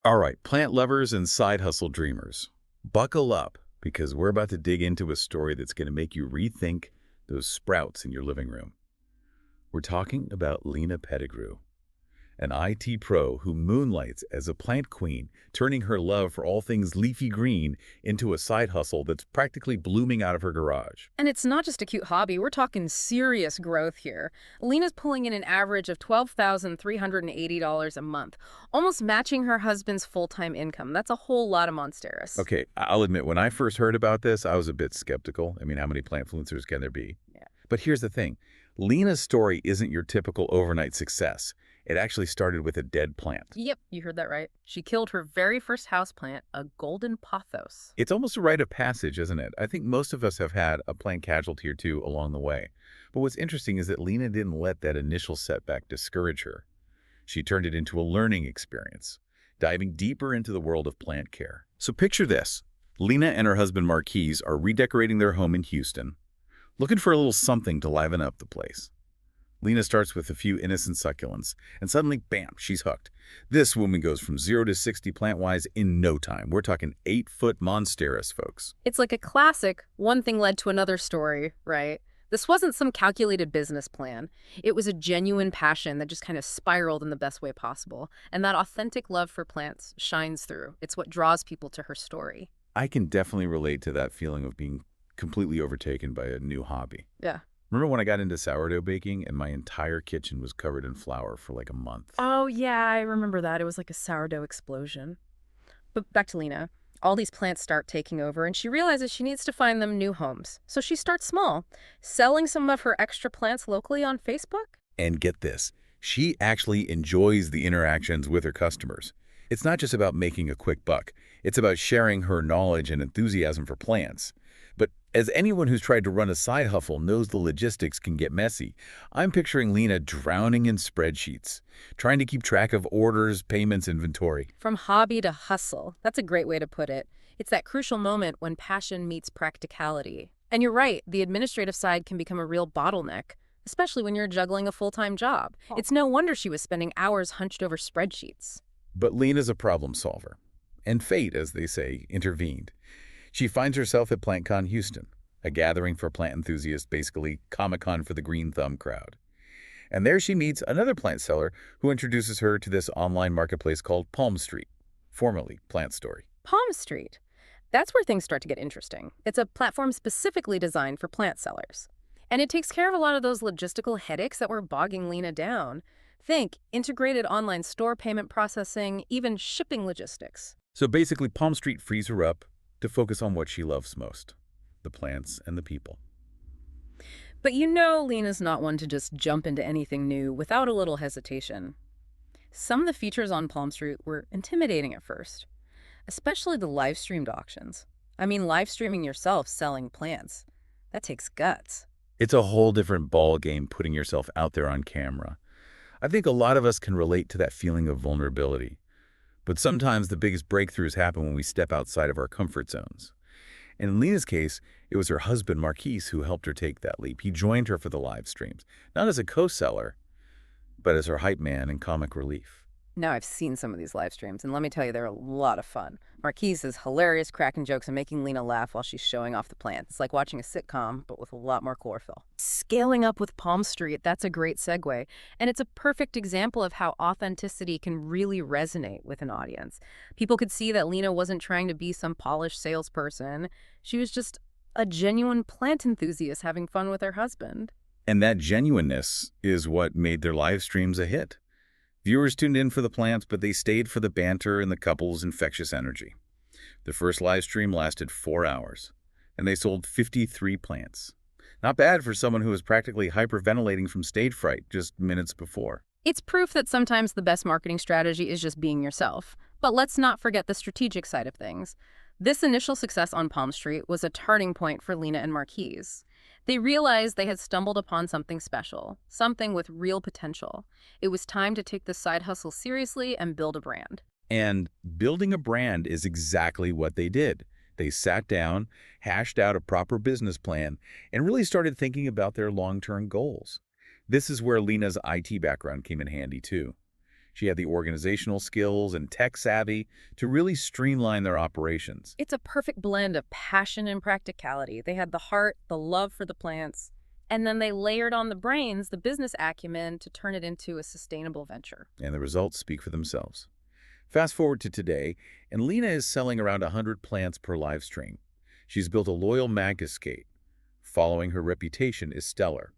All right, plant lovers and side hustle dreamers, buckle up because we're about to dig into a story that's going to make you rethink those sprouts in your living room. We're talking about Leena Pettigrew, an IT pro who moonlights as a plant queen, turning her love for all things leafy green into a side hustle that's practically blooming out of her garage. And it's not just a cute hobby, we're talking serious growth here. Lena's pulling in an average of $12,380 a month, almost matching her husband's full-time income. That's a whole lot of Monsteris. Okay, I'll admit, when I first heard about this, I was a bit skeptical. I mean, how many plant influencers can there be? Yeah. But here's the thing. Lena's story isn't your typical overnight success. It actually started with a dead plant. Yep, you heard that right. She killed her very first houseplant, a golden pothos. It's almost a rite of passage, isn't it? I think most of us have had a plant casualty or two along the way. But what's interesting is that Lena didn't let that initial setback discourage her. She turned it into a learning experience, diving deeper into the world of plant care. So picture this. Lena and her husband Marquise are redecorating their home in Houston, looking for a little something to liven up the place. Lena starts with a few innocent succulents, and suddenly, bam, she's hooked. This woman goes from 0 to 60 plant-wise in no time. We're talking 8-foot monsteras, folks. It's like a classic, one thing led to another story, right? This wasn't some calculated business plan. It was a genuine passion that just kind of spiraled in the best way possible. And that authentic love for plants shines through. It's what draws people to her story. I can definitely relate to that feeling of being completely overtaken by a new hobby. Yeah. Remember when I got into sourdough baking and my entire kitchen was covered in flour for like a month? Oh, yeah, I remember that. It was like a sourdough explosion. But back to Lena. All these plants start taking over, and she realizes she needs to find them new homes. So she starts small, selling some of her extra plants locally on Facebook. And get this, she actually enjoys the interactions with her customers. It's not just about making a quick buck. It's about sharing her knowledge and enthusiasm for plants. But as anyone who's tried to run a side hustle knows, the logistics can get messy. I'm picturing Lena drowning in spreadsheets, trying to keep track of orders, payments, inventory. From hobby to hustle. That's a great way to put it. It's that crucial moment when passion meets practicality. And you're right, the administrative side can become a real bottleneck, especially when you're juggling a full-time job. It's no wonder she was spending hours hunched over spreadsheets. But Lena's a problem solver. And fate, as they say, intervened. She finds herself at PlantCon Houston, a gathering for plant enthusiasts, basically Comic-Con for the green thumb crowd. And there she meets another plant seller who introduces her to this online marketplace called Palm Street, formerly Plant Story. Palm Street. That's where things start to get interesting. It's a platform specifically designed for plant sellers. And it takes care of a lot of those logistical headaches that were bogging Lena down. Think integrated online store payment processing, even shipping logistics. So basically, Palm Street frees her up to focus on what she loves most, the plants and the people. But you know Lena's not one to just jump into anything new without a little hesitation. Some of the features on Palm Street were intimidating at first, especially the live-streamed auctions. I mean, live streaming yourself selling plants. That takes guts. It's a whole different ball game putting yourself out there on camera. I think a lot of us can relate to that feeling of vulnerability. But sometimes the biggest breakthroughs happen when we step outside of our comfort zones. And in Lena's case, it was her husband, Marquise, who helped her take that leap. He joined her for the live streams, not as a co-seller, but as her hype man and comic relief. Now, I've seen some of these live streams, and let me tell you, they're a lot of fun. Marquise is hilarious, cracking jokes and making Lena laugh while she's showing off the plants. It's like watching a sitcom, but with a lot more chlorophyll. Scaling up with Palm Street, that's a great segue. And it's a perfect example of how authenticity can really resonate with an audience. People could see that Lena wasn't trying to be some polished salesperson. She was just a genuine plant enthusiast having fun with her husband. And that genuineness is what made their live streams a hit. Viewers tuned in for the plants, but they stayed for the banter and the couple's infectious energy. The first live stream lasted 4 hours, and they sold 53 plants. Not bad for someone who was practically hyperventilating from stage fright just minutes before. It's proof that sometimes the best marketing strategy is just being yourself. But let's not forget the strategic side of things. This initial success on Palm Street was a turning point for Lena and Marquise. They realized they had stumbled upon something special, something with real potential. It was time to take this side hustle seriously and build a brand. And building a brand is exactly what they did. They sat down, hashed out a proper business plan, and really started thinking about their long-term goals. This is where Lena's IT background came in handy too. She had the organizational skills and tech savvy to really streamline their operations. It's a perfect blend of passion and practicality. They had the heart, the love for the plants, and then they layered on the brains, the business acumen to turn it into a sustainable venture. And the results speak for themselves. Fast forward to today, and Leena is selling around 100 plants per live stream. She's built a loyal estate. Following her reputation is stellar.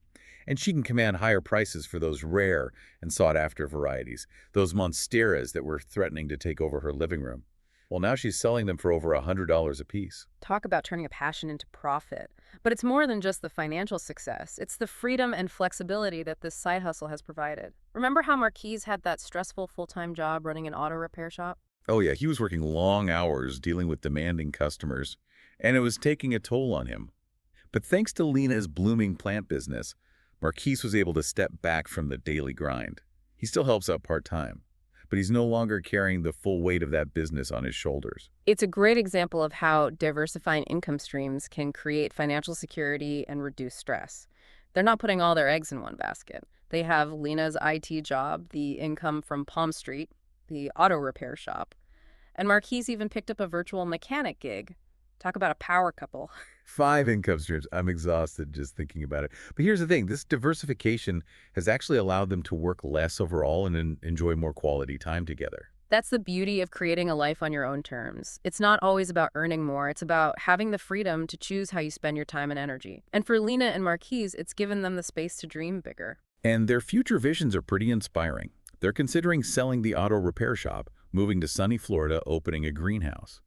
And she can command higher prices for those rare and sought-after varieties, those monsteras that were threatening to take over her living room. Well, now she's selling them for over $100 a piece. Talk about turning a passion into profit. But it's more than just the financial success. It's the freedom and flexibility that this side hustle has provided. Remember how Marquise had that stressful full-time job running an auto repair shop? Oh yeah, he was working long hours dealing with demanding customers, and it was taking a toll on him. But thanks to Leena's blooming plant business, Marquise was able to step back from the daily grind. He still helps out part-time, but he's no longer carrying the full weight of that business on his shoulders. It's a great example of how diversifying income streams can create financial security and reduce stress. They're not putting all their eggs in one basket. They have Lena's IT job, the income from Palm Street, the auto repair shop, and Marquise even picked up a virtual mechanic gig. Talk about a power couple. 5 income streams. I'm exhausted just thinking about it. But here's the thing. This diversification has actually allowed them to work less overall and enjoy more quality time together. That's the beauty of creating a life on your own terms. It's not always about earning more. It's about having the freedom to choose how you spend your time and energy. And for Leena and Marquise, it's given them the space to dream bigger. And their future visions are pretty inspiring. They're considering selling the auto repair shop, moving to sunny Florida, opening a greenhouse,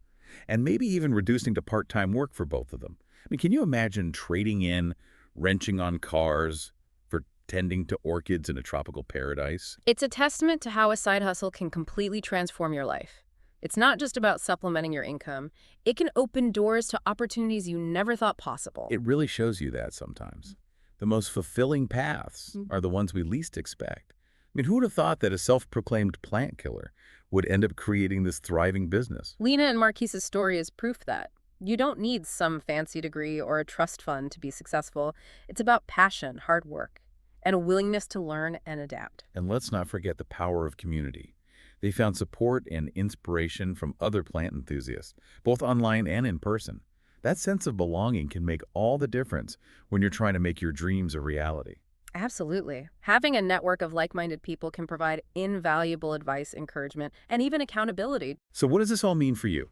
and maybe even reducing to part-time work for both of them. I mean, can you imagine trading in, wrenching on cars for tending to orchids in a tropical paradise? It's a testament to how a side hustle can completely transform your life. It's not just about supplementing your income. It can open doors to opportunities you never thought possible. It really shows you that sometimes. The most fulfilling paths are the ones we least expect. I mean, who would have thought that a self-proclaimed plant killer would end up creating this thriving business? Leena and Marquise's story is proof that you don't need some fancy degree or a trust fund to be successful. It's about passion, hard work, and a willingness to learn and adapt. And let's not forget the power of community. They found support and inspiration from other plant enthusiasts, both online and in person. That sense of belonging can make all the difference when you're trying to make your dreams a reality. Absolutely. Having a network of like-minded people can provide invaluable advice, encouragement, and even accountability. So what does this all mean for you?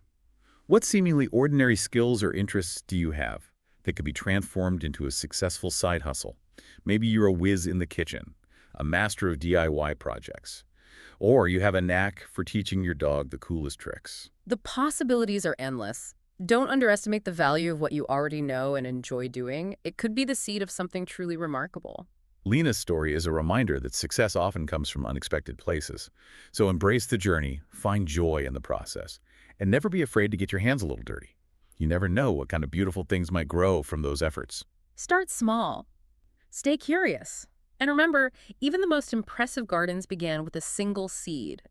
What seemingly ordinary skills or interests do you have that could be transformed into a successful side hustle? Maybe you're a whiz in the kitchen, a master of DIY projects, or you have a knack for teaching your dog the coolest tricks. The possibilities are endless. Don't underestimate the value of what you already know and enjoy doing. It could be the seed of something truly remarkable. Leena's story is a reminder that success often comes from unexpected places. So embrace the journey, find joy in the process, and never be afraid to get your hands a little dirty. You never know what kind of beautiful things might grow from those efforts. Start small. Stay curious. And remember, even the most impressive gardens began with a single seed,